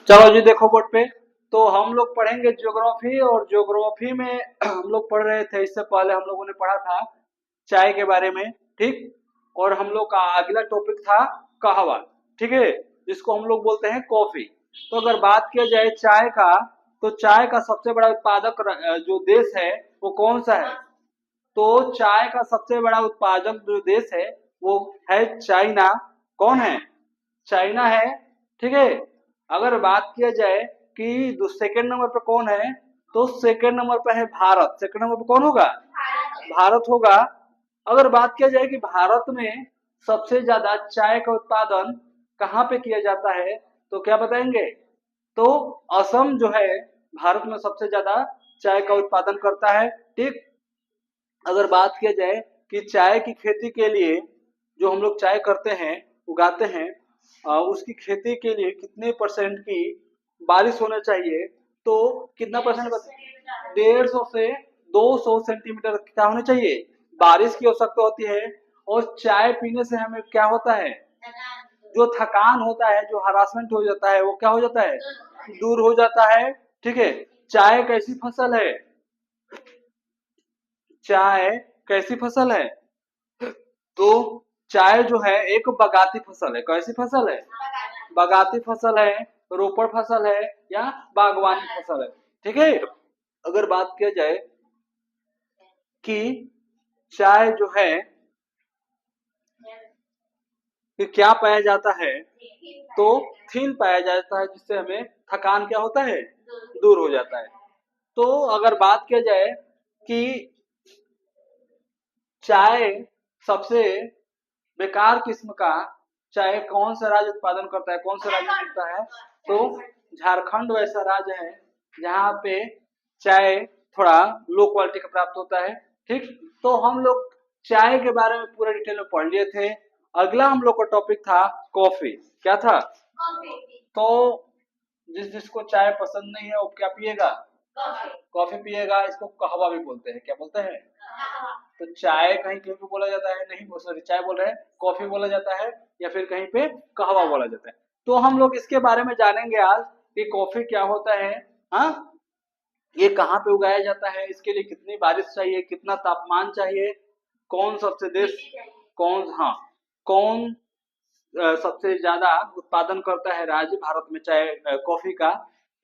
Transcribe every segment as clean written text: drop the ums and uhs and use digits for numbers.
चलो जी देखो बोर्ड पे। तो हम लोग पढ़ेंगे ज्योग्राफी, और ज्योग्राफी में हम लोग पढ़ रहे थे, इससे पहले हम लोगों ने पढ़ा था चाय के बारे में, ठीक। और हम लोग का अगला टॉपिक था कहवा, ठीक है, जिसको हम लोग बोलते हैं कॉफी। तो अगर बात किया जाए चाय का, तो चाय का सबसे बड़ा उत्पादक जो देश है वो कौन सा है? तो चाय का सबसे बड़ा उत्पादक जो देश है वो है चाइना। कौन है? चाइना है, ठीक है। अगर बात किया जाए कि सेकंड नंबर पे कौन है, तो सेकंड नंबर पे है भारत। सेकंड नंबर पे कौन होगा? भारत होगा। अगर बात किया जाए कि भारत में सबसे ज्यादा चाय का उत्पादन कहाँ पे किया जाता है, तो क्या बताएंगे? तो असम जो है भारत में सबसे ज्यादा चाय का उत्पादन करता है, ठीक। अगर बात किया जाए कि चाय की खेती के लिए, जो हम लोग चाय करते हैं, उगाते हैं, उसकी खेती के लिए कितने परसेंट की बारिश होना चाहिए? तो कितना परसेंट? 150 से 200 सेंटीमीटर क्या होना चाहिए? बारिश की आवश्यकता होती है। और चाय पीने से हमें क्या होता है? जो थकान होता है, जो हरासमेंट हो जाता है, वो क्या हो जाता है? दूर हो जाता है, ठीक है। चाय कैसी फसल है? चाय कैसी फसल है? तो चाय जो है एक बगाती फसल है। कैसी फसल है? बगाती फसल है, रोपड़ फसल है, या बागवानी फसल है, ठीक है। अगर बात किया जाए कि चाय जो है कि क्या पाया जाता है, तो थीन पाया जाता है, जिससे हमें थकान क्या होता है? दूर हो जाता है। तो अगर बात किया जाए कि चाय सबसे बेकार किस्म का चाय कौन सा राज्य उत्पादन करता है, कौन सा राज्य मिलता है, तो झारखंड वैसा राज्य है जहाँ पे चाय थोड़ा लो क्वालिटी का प्राप्त होता है, ठीक। तो हम लोग चाय के बारे में पूरा डिटेल में पढ़ लिए थे। अगला हम लोग का टॉपिक था कॉफी। क्या था? तो जिसको चाय पसंद नहीं है वो क्या पिएगा? कॉफी पिएगा। इसको कहवा भी बोलते हैं। क्या बोलते हैं? तो चाय कहीं कहीं पे बोला जाता है, नहीं सॉरी, चाय बोल रहे हैं, कॉफी बोला जाता है, या फिर कहीं पे कहवा बोला जाता है। तो हम लोग इसके बारे में जानेंगे आज कि कॉफी क्या होता है, हाँ, ये कहाँ पे उगाया जाता है, इसके लिए कितनी बारिश चाहिए, कितना तापमान चाहिए, कौन सबसे देश, कौन, हाँ, कौन सबसे ज्यादा उत्पादन करता है राज्य भारत में चाय कॉफी का,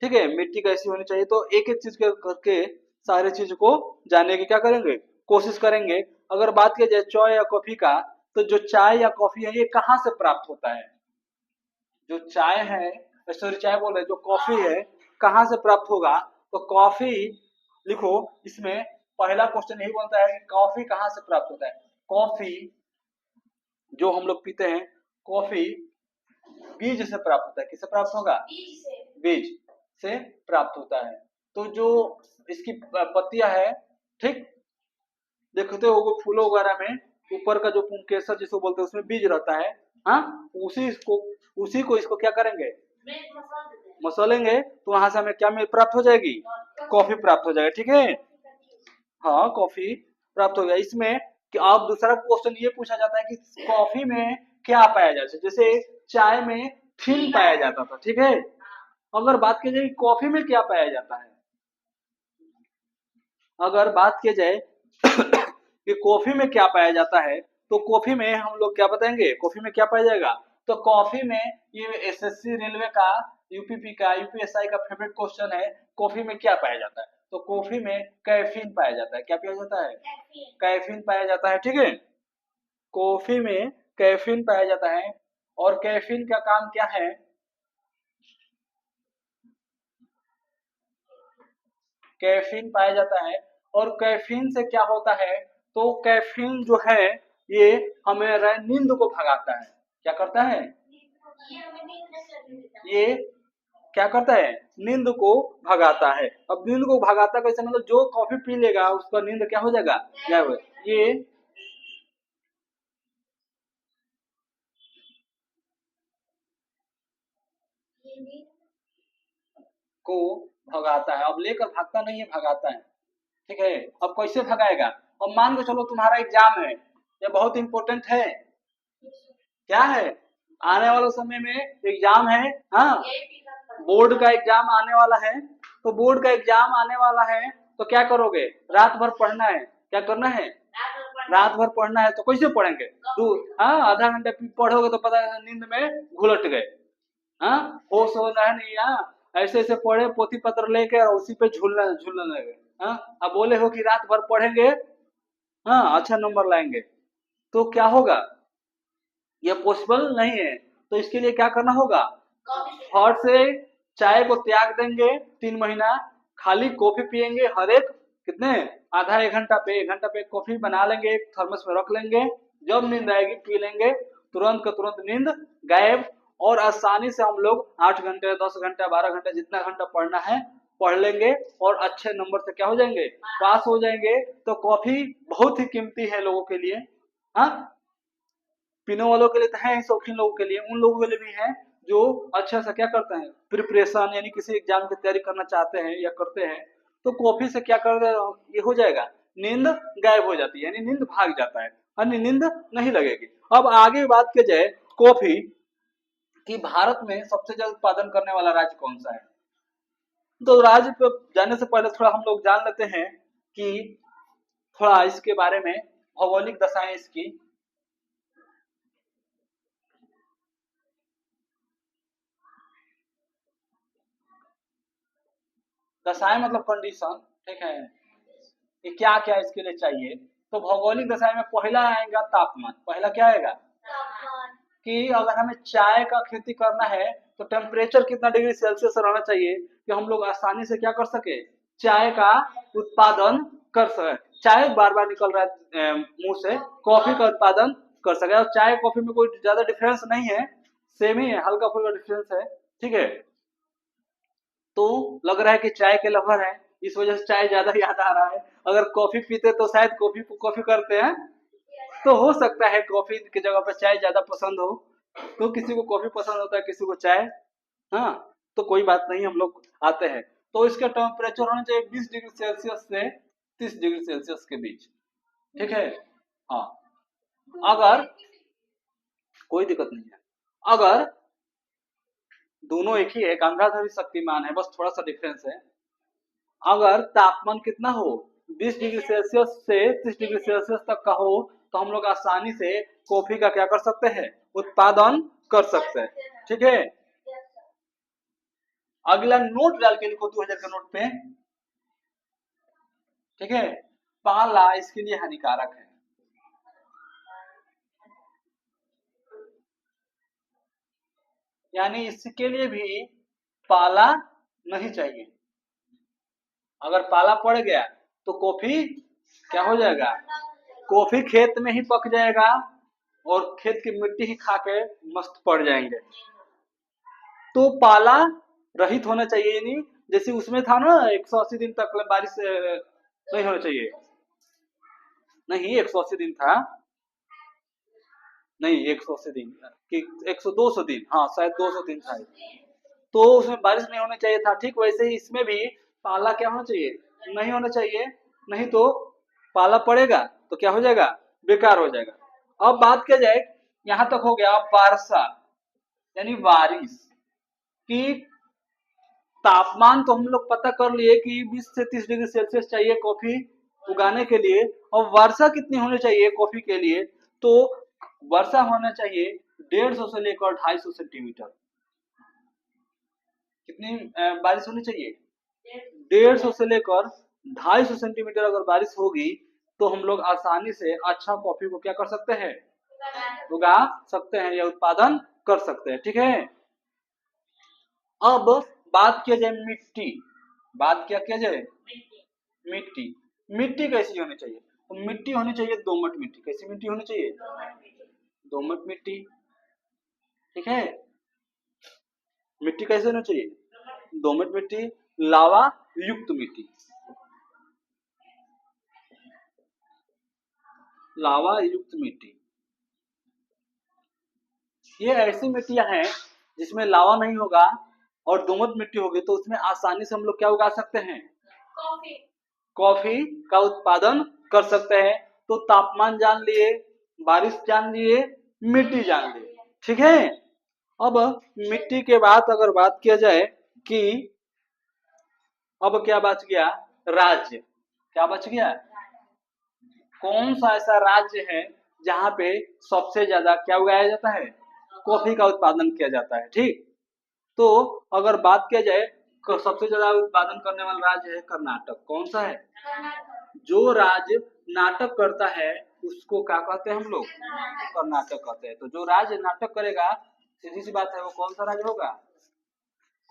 ठीक है। मिट्टी कैसी होनी चाहिए, तो एक एक चीज करके सारे चीज को जानने की क्या करेंगे? कोशिश करेंगे। अगर बात की जाए चाय या कॉफी का, तो जो चाय या कॉफी है ये कहाँ से प्राप्त होता है? जो चाय है, सॉरी चाय बोल रहे, जो कॉफी है कहाँ से प्राप्त होगा? तो कॉफी लिखो। इसमें पहला क्वेश्चन यही बनता है कि कॉफी कहाँ से प्राप्त होता है। कॉफी जो हम लोग पीते हैं, कॉफी बीज से प्राप्त होता है। किससे प्राप्त होगा? बीज से प्राप्त होता है। तो जो इसकी पत्तियां है, ठीक, देखते हो फूलों वगैरह में ऊपर का जो पुंकेसर जिसको बोलते हैं उसमें बीज रहता है, हाँ, उसी को इसको क्या करेंगे? मसलेंगे, तो वहां से हमें क्या प्राप्त हो जाएगी? कॉफी प्राप्त हो जाएगा, ठीक है। हाँ, कॉफी प्राप्त हो गया। इसमें कि अब दूसरा क्वेश्चन ये पूछा जाता है कि कॉफी में क्या पाया जाता है। जैसे चाय में थिन पाया जाता था, ठीक है। अगर बात की जाए कॉफी में क्या पाया जाता है, अगर बात की जाए कि कॉफी में क्या पाया जाता है, तो कॉफी में हम लोग क्या बताएंगे? कॉफी में क्या पाया जाएगा? तो कॉफी में, ये एसएससी रेलवे का, यूपीपी का, यूपीएसआई का फेवरेट क्वेश्चन है, कॉफी में क्या पाया जाता है? तो कॉफी में कैफीन पाया जाता है। क्या पाया जाता है? कैफीन पाया जाता है, ठीक है। कॉफी में कैफीन पाया जाता है। और कैफीन का काम क्या है? कैफीन पाया जाता है। और कैफीन से क्या होता है? तो कैफीन जो है ये हमें नींद को भगाता है। क्या करता है? ये क्या करता है? नींद को भगाता है। अब नींद को भगाता कैसे? मतलब जो कॉफी पी लेगा उसका नींद क्या हो जाएगा? गायब हो। ये को भगाता है। अब लेकर भागता नहीं है, भगाता है, ठीक है। अब कैसे भगाएगा? अब मान के चलो तुम्हारा एग्जाम है, ये बहुत इंपॉर्टेंट है। क्या है? आने वाले समय में एग्जाम है, हाँ, बोर्ड का एग्जाम आने वाला है, तो बोर्ड का एग्जाम आने वाला है तो क्या करोगे, रात भर पढ़ना है, क्या करना है, रात भर पढ़ना है। तो कैसे पढ़ेंगे, हाँ आधा घंटा पढ़ोगे तो पता है नींद में घुलट गए, हाँ होश होना है नहीं, हाँ ऐसे ऐसे पढ़े पोथी पत्र लेके और उसी पे झूलने झूलने लगे, हाँ अब बोले हो कि रात भर पढ़ेंगे, हाँ अच्छा नंबर लाएंगे, तो क्या होगा, ये पॉसिबल नहीं है। तो इसके लिए क्या करना होगा, फट से चाय को त्याग देंगे 3 महीना, खाली कॉफी पियेंगे हर एक कितने, आधा एक घंटा पे कॉफी बना लेंगे, एक थर्मस में रख लेंगे, जब नींद आएगी पी लेंगे, तुरंत का तुरंत नींद गायब। और आसानी से हम लोग 8 घंटे 10 घंटा 12 घंटा जितना घंटा पढ़ना है पढ़ लेंगे और अच्छे नंबर से क्या हो जाएंगे, पास हो जाएंगे। तो कॉफी बहुत ही कीमती है लोगों के लिए, हाँ पीने वालों के लिए तो है ही, शौकीन लोगों के लिए, उन लोगों के लिए भी है जो अच्छा सा क्या करते हैं, प्रिपरेशन यानी किसी एग्जाम की तैयारी करना चाहते हैं या करते हैं, तो कॉफी से क्या कर ये हो जाएगा, नींद गायब हो जाती है, यानी नींद भाग जाता है, यानी नींद नहीं लगेगी। अब आगे बात की जाए कॉफी कि भारत में सबसे ज्यादा उत्पादन करने वाला राज्य कौन सा है। तो राज्य पे जाने से पहले थोड़ा हम लोग जान लेते हैं कि थोड़ा इसके बारे में भौगोलिक दशाएं इसकी। दशाएं मतलब कंडीशन, ठीक है कि क्या क्या इसके लिए चाहिए। तो भौगोलिक दशाएं में पहला आएगा तापमान, पहला क्या आएगा, कि अगर हमें चाय का खेती करना है तो टेम्परेचर कितना डिग्री सेल्सियस रहना चाहिए कि हम लोग आसानी से क्या कर सके, चाय का उत्पादन कर सके। चाय बार बार निकल रहा है मुंह से, कॉफी का उत्पादन कर सके। और चाय कॉफी में कोई ज्यादा डिफरेंस नहीं है, सेम ही है, हल्का फुल्का डिफरेंस है, ठीक है। तो लग रहा है कि चाय के लवर है, इस वजह से चाय ज्यादा याद आ रहा है। अगर कॉफी पीते तो शायद कॉफी कॉफी करते हैं, तो हो सकता है कॉफी की जगह पर चाय ज्यादा पसंद हो। तो किसी को कॉफी पसंद होता है, किसी को चाय, हाँ तो कोई बात नहीं, हम लोग आते हैं। तो इसका टेम्परेचर होना चाहिए 20 डिग्री सेल्सियस से 30 डिग्री सेल्सियस के बीच, ठीक है। हाँ अगर कोई दिक्कत नहीं है, अगर दोनों एक ही है, गंगाधर भी शक्तिमान है, बस थोड़ा सा डिफरेंस है। अगर तापमान कितना हो, 20 डिग्री सेल्सियस से 30 डिग्री सेल्सियस तक का हो, तो हम लोग आसानी से कॉफी का क्या कर सकते हैं, उत्पादन कर सकते हैं, ठीक है। अगला नोट डाल के लिखो 2000 के नोट पे, ठीक है। पाला इसके लिए हानिकारक है, यानी इसके लिए भी पाला नहीं चाहिए। अगर पाला पड़ गया तो कॉफी क्या हो जाएगा, कॉफी खेत में ही पक जाएगा और खेत की मिट्टी ही खा के मस्त पड़ जाएंगे। तो पाला रहित होना चाहिए, यानी जैसे उसमें था ना 180 दिन तक बारिश नहीं होना चाहिए, नहीं 180 दिन था, नहीं 180 दिन कि 100 200 दिन, हाँ शायद 200 दिन था, तो उसमें बारिश नहीं होना चाहिए था। ठीक वैसे ही इसमें भी पाला क्या होना चाहिए, नहीं होना चाहिए, नहीं तो पाला पड़ेगा तो क्या हो जाएगा, बेकार हो जाएगा। अब बात किया जाए, यहाँ तक हो गया वर्षा यानी बारिश की। तापमान तो हम लोग पता कर लिए कि 20 से 30 डिग्री सेल्सियस चाहिए कॉफी उगाने के लिए, और वर्षा कितनी होनी चाहिए कॉफी के लिए, तो वर्षा होना चाहिए 150 से लेकर 250 सेंटीमीटर। कितनी बारिश होनी चाहिए, 150 से लेकर 250 सेंटीमीटर अगर बारिश होगी तो हम लोग आसानी से अच्छा कॉफी को क्या कर सकते हैं, उगा सकते हैं या उत्पादन कर सकते हैं, ठीक है। अब बात किया जाए मिट्टी, बात क्या किया जाए, मिट्टी, मिट्टी कैसी होनी चाहिए, तो मिट्टी होनी चाहिए दोमट मिट्टी। कैसी मिट्टी होनी चाहिए, दोमट मिट्टी, ठीक है। मिट्टी कैसे होनी चाहिए, दोमट मिट्टी, लावा युक्त मिट्टी, लावा युक्त मिट्टी, ये ऐसी मिट्टियां हैं जिसमें लावा नहीं होगा और दोमट मिट्टी होगी, तो उसमें आसानी से हम लोग क्या उगा सकते हैं, कॉफी का उत्पादन कर सकते हैं। तो तापमान जान लिए, बारिश जान लिए, मिट्टी जान लिए, ठीक है। अब मिट्टी के बाद अगर बात किया जाए कि अब क्या बच गया, राज्य। क्या बच गया, कौन सा ऐसा राज्य है जहां पे सबसे ज्यादा क्या उगाया जाता है, कॉफी का उत्पादन किया जाता है। ठीक, तो अगर बात किया जाए सबसे ज्यादा उत्पादन करने वाला राज्य है कर्नाटक। कौन सा है, जो राज्य नाटक करता है उसको क्या कहते हैं हम लोग, कर्नाटक कहते हैं। तो जो राज्य नाटक करेगा, सीधी सी बात है, वो कौन सा राज्य होगा,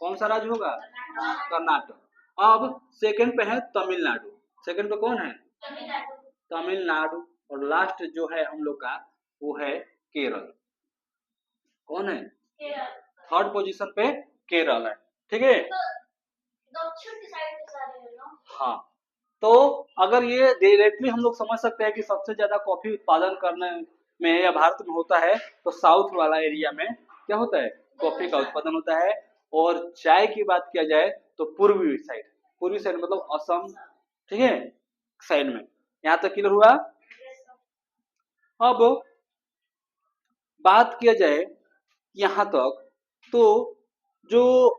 कौन सा राज्य होगा, कर्नाटक। अब सेकंड पे है तमिलनाडु। सेकंड पे कौन है, तमिलनाडु। और लास्ट जो है हम लोग का वो है केरल। कौन है, थर्ड पोजीशन पे केरल है। ठीक है, हाँ। तो अगर ये डायरेक्टली हम लोग समझ सकते हैं कि सबसे ज्यादा कॉफी उत्पादन करने में या भारत में होता है, तो साउथ वाला एरिया में क्या होता है, कॉफी का उत्पादन होता है। और चाय की बात किया जाए तो पूर्वी साइड, पूर्वी साइड मतलब असम, ठीक है, साइड में। यहाँ तक क्लियर हुआ। अब बात किया जाए यहाँ तक, तो जो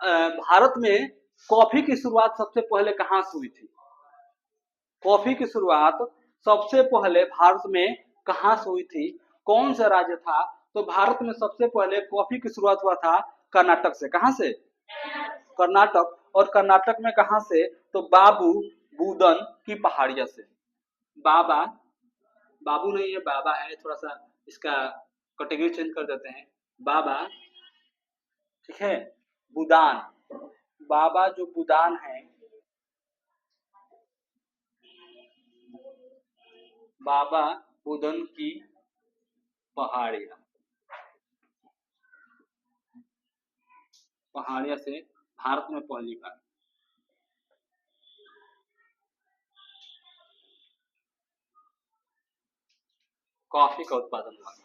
भारत में कॉफी की शुरुआत सबसे पहले कहाँ से हुई थी, कॉफी की शुरुआत सबसे पहले भारत में कहाँ से हुई थी, कौन सा राज्य था। तो भारत में सबसे पहले कॉफी की शुरुआत हुआ था कर्नाटक से। कहाँ से, कर्नाटक। और कर्नाटक में कहाँ से, तो बाबू बुदन की पहाड़िया से। बाबा, बाबू नहीं है, बाबा है, थोड़ा सा इसका कैटेगरी चेंज कर देते हैं, बाबा, ठीक है, बुदान। बाबा जो बुदान है, बाबा बुदन की पहाड़िया, पहाड़िया से भारत में पहली बार कॉफी का उत्पादन हुआ।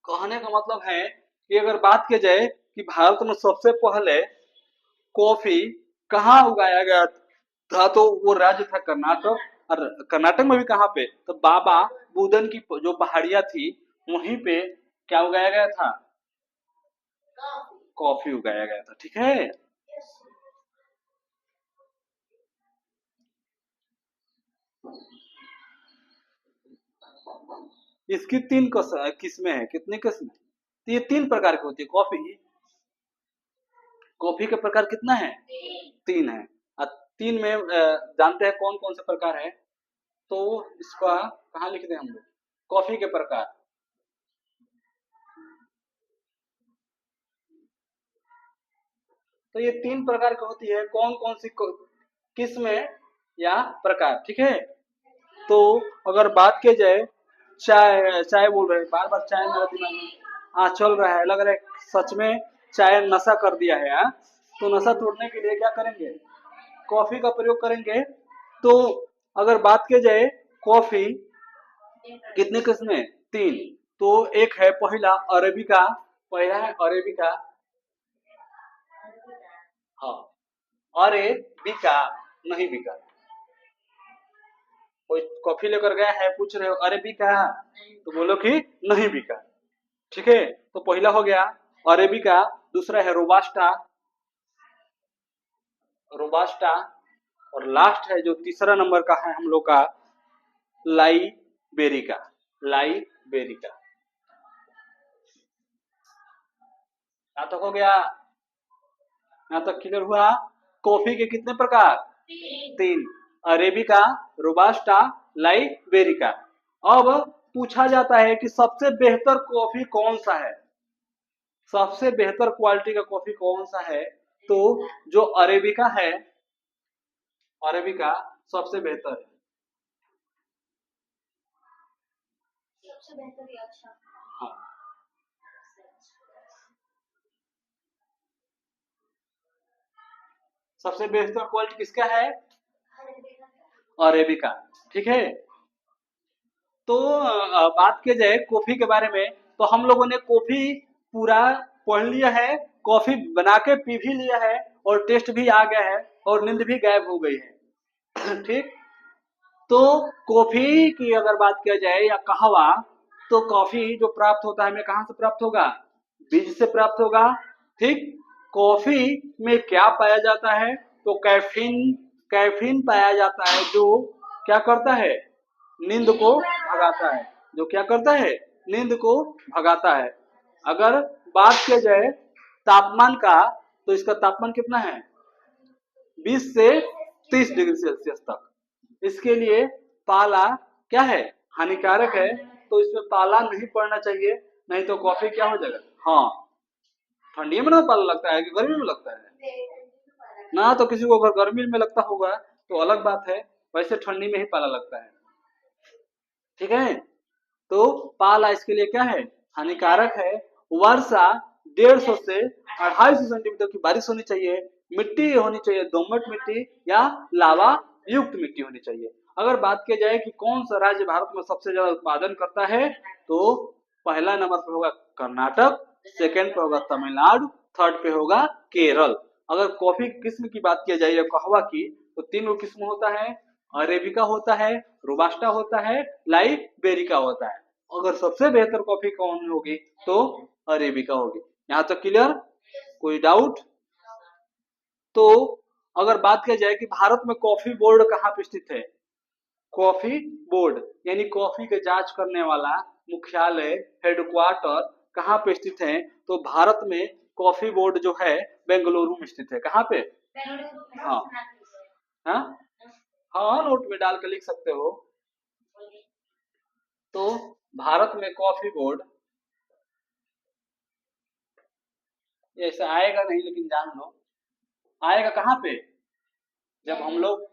कहने का मतलब है कि अगर बात की जाए कि भारत में सबसे पहले कॉफी कहाँ उगाया गया था, तो वो राज्य था कर्नाटक। और कर्नाटक में भी कहाँ पे, तो बाबा बुदन की जो पहाड़ियां थी वहीं पे क्या उगाया गया था, कॉफी उगाया गया था। ठीक है, इसकी तीन किस्में हैं। कितनी किस्में, तो ये तीन प्रकार की होती है कॉफी। कॉफी के प्रकार कितना है, तीन है। और तीन में जानते हैं कौन कौन से प्रकार है, तो इसका कहाँ लिख दें हम लोग, कॉफी के प्रकार। तो ये तीन प्रकार की होती है, कौन कौन सी किस्में या प्रकार। ठीक है, तो अगर बात की जाए, चाय, चाय बोल रहे हैं बार बार, चाय मेरा दिमाग में हाँ चल रहा है, लग रहा है सच में चाय नशा कर दिया है। हाँ, तो नशा तोड़ने के लिए क्या करेंगे, कॉफी का प्रयोग करेंगे। तो अगर बात की जाए कॉफी कितने किस्में, तीन। तो एक है पहला अरेबिका, पहला है अरेबिका, हाँ, अरेबिका, नहीं बिका। कोई कॉफी लेकर गया है, पूछ रहे हो अरेबिका, तो बोलो कि नहीं बिका। ठीक है, तो पहला हो गया अरेबिका, दूसरा है रोबास्टा, रोबास्टा, और लास्ट है जो तीसरा नंबर का है हम लोग का लाइबेरिका, लाइबेरिका। यहाँ तक हो गया, यहाँ तक क्लियर हुआ। कॉफी के कितने प्रकार, तीन, अरेबिका, रोबास्टा, लाइबेरिका। अब पूछा जाता है कि सबसे बेहतर कॉफी कौन सा है, सबसे बेहतर क्वालिटी का कॉफी कौन सा है। तो जो अरेबिका है, अरेबिका सबसे बेहतर है, सबसे बेहतर, अच्छा, हाँ। सबसे बेहतर क्वालिटी किसका है, अरेबिका। ठीक है, तो बात की जाए कॉफी के बारे में, तो हम लोगों ने कॉफी पूरा पढ़ लिया है, कॉफी बना के पी भी लिया है, और टेस्ट भी आ गया है, और नींद भी गायब हो गई है। ठीक। तो कॉफी की अगर बात किया जाए या कहवा, तो कॉफी जो प्राप्त होता है हमें कहाँ से प्राप्त होगा? बीज से प्राप्त होगा। ठीक। कॉफी में क्या पाया जाता है? तो कैफीन, कैफीन पाया जाता है जो क्या करता है? नींद को भगाता है। जो क्या करता है? नींद को भगाता है। अगर बात किया जाए तापमान का, तो इसका तापमान कितना है? 20 से 30 डिग्री सेल्सियस तक। इसके लिए पाला क्या है? हानिकारक है। तो इसमें पाला नहीं पड़ना चाहिए, नहीं तो कॉफी क्या हो जाएगा? हाँ, ठंडी में ना पाला लगता है कि गर्मी में लगता है? ना, तो किसी को अगर गर्मी में लगता होगा तो अलग बात है, वैसे ठंडी में ही पाला लगता है। ठीक है। तो पाला इसके लिए क्या है? हानिकारक है। वर्षा 150 से 250 सेंटीमीटर की बारिश होनी चाहिए। मिट्टी होनी चाहिए दोमट मिट्टी या लावा युक्त मिट्टी होनी चाहिए। अगर बात की जाए कि कौन सा राज्य भारत में सबसे ज्यादा उत्पादन करता है, तो पहला नंबर पे होगा कर्नाटक, सेकंड पे होगा तमिलनाडु, थर्ड पे होगा केरल। अगर कॉफी किस्म की बात की जाए या कहवा की, तो 3 किस्म होता है। अरेबिका होता है, रोबास्टा होता है, लाइबेरिका होता है। अगर सबसे बेहतर कॉफी कौन होगी, तो अरेबिका होगी। यहाँ तक क्लियर? कोई डाउट? तो अगर बात किया जाए कि भारत में कॉफी बोर्ड कहाँ पे स्थित है? कॉफी बोर्ड यानी कॉफी के जांच करने वाला मुख्यालय, हेडक्वार्टर कहाँ पे स्थित है? तो भारत में कॉफी बोर्ड जो है बेंगलुरु में स्थित है। कहाँ पे? हाँ हाँ हाँ, नोट में डाल के लिख सकते हो। तो भारत में कॉफी बोर्ड, ऐसा आएगा नहीं लेकिन जान लो, आएगा कहाँ पे? जब हम लोग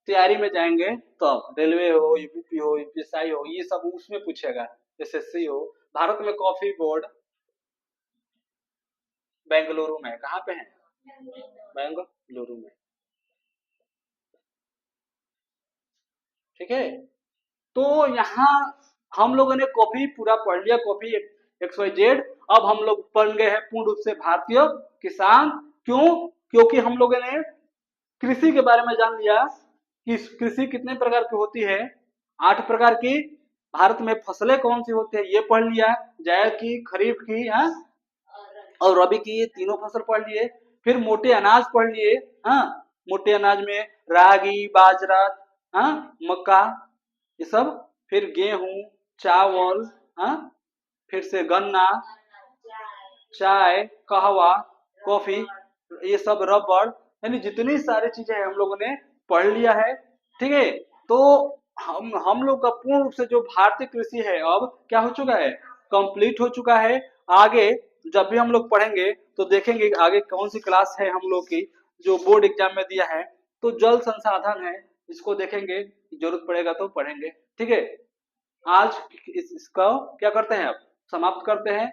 तैयारी में जाएंगे तब, रेलवे हो, यूपीपी हो, यूपीएसआई हो, ये सब उसमें पूछेगा, एसएससी हो। भारत में कॉफी बोर्ड बेंगलुरु में, कहाँ पे है? बेंगलुरु में। ठीक है। तो यहाँ हम लोगों ने कॉफी पूरा पढ़ लिया, कॉफी XYZ। अब हम लोग बन गए हैं पूर्ण रूप से भारतीय किसान। क्यों? क्योंकि हम लोगों ने कृषि के बारे में जान लिया कि कृषि कितने प्रकार की होती है। 8 प्रकार की। भारत में फसलें कौन सी होती है ये पढ़ लिया, जायद की, खरीफ की, हाँ, और रबी की, ये तीनों फसल पढ़ लिए। फिर मोटे अनाज पढ़ लिए। हाँ, मोटे अनाज में रागी, बाजरा, हाँ, मक्का, ये सब। फिर गेहूं, चावल, हाँ, फिर से गन्ना, चाय, कहवा, कॉफी, ये सब, रबड़, यानी जितनी सारी चीजें हैं हम लोगों ने पढ़ लिया है। ठीक है। तो हम लोग का पूर्ण रूप से जो भारतीय कृषि है अब क्या हो चुका है? कंप्लीट हो चुका है। आगे जब भी हम लोग पढ़ेंगे तो देखेंगे आगे कौन सी क्लास है हम लोग की जो बोर्ड एग्जाम में दिया है। तो जल संसाधन है, इसको देखेंगे, जरूरत पड़ेगा तो पढ़ेंगे। ठीक है। आज इसका क्या करते हैं, अब समाप्त करते हैं।